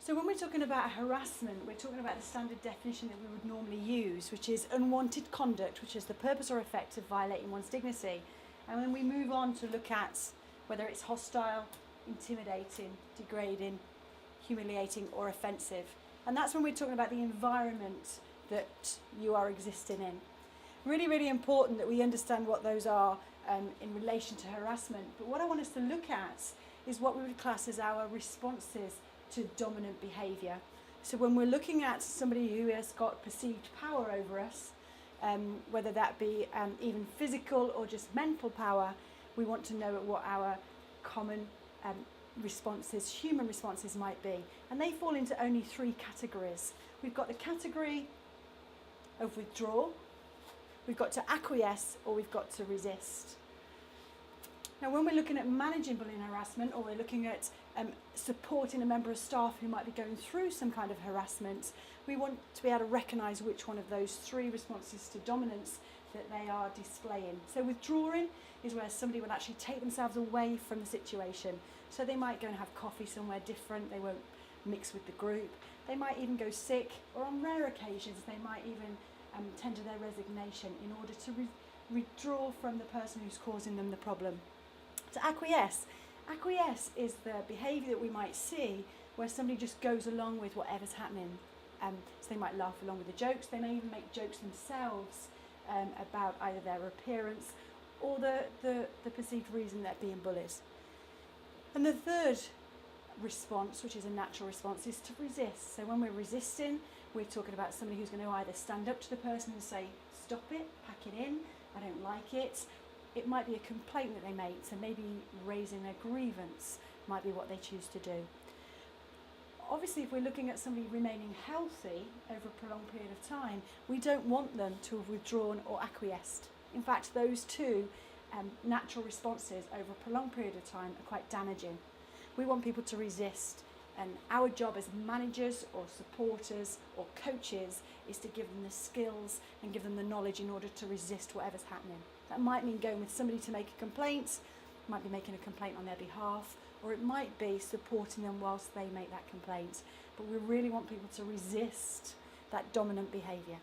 So when we're talking about harassment, we're talking about the standard definition that we would normally use, which is unwanted conduct, which is the purpose or effect of violating one's dignity. And then we move on to look at whether it's hostile, intimidating, degrading, humiliating or offensive. And that's when we're talking about the environment that you are existing in. Really, really important that we understand what those are in relation to harassment. But what I want us to look at is what we would class as our responses to dominant behaviour. So when we're looking at somebody who has got perceived power over us, whether that be even physical or just mental power, we want to know what our common responses, human responses might be. And they fall into only three categories. We've got the category of withdraw, we've got to acquiesce, or we've got to resist. Now when we're looking at managing bullying and harassment, or we're looking at supporting a member of staff who might be going through some kind of harassment, we want to be able to recognise which one of those three responses to dominance that they are displaying. So withdrawing is where somebody will actually take themselves away from the situation. So they might go and have coffee somewhere different, they won't mix with the group, they might even go sick, or on rare occasions they might even tender their resignation in order to withdraw from the person who's causing them the problem. To acquiesce is the behaviour that we might see where somebody just goes along with whatever's happening. So they might laugh along with the jokes, they may even make jokes themselves about either their appearance or the perceived reason they're being bullied. And the third response, which is a natural response, is to resist. So when we're resisting, we're talking about somebody who's going to either stand up to the person and say, stop it, pack it in, I don't like it. It might be a complaint that they make, so maybe raising a grievance might be what they choose to do. Obviously, if we're looking at somebody remaining healthy over a prolonged period of time, we don't want them to have withdrawn or acquiesced. In fact, those two natural responses over a prolonged period of time are quite damaging. We want people to resist, and our job as managers or supporters or coaches is to give them the skills and give them the knowledge in order to resist whatever's happening. That might mean going with somebody to make a complaint, might be making a complaint on their behalf, or it might be supporting them whilst they make that complaint. But we really want people to resist that dominant behaviour.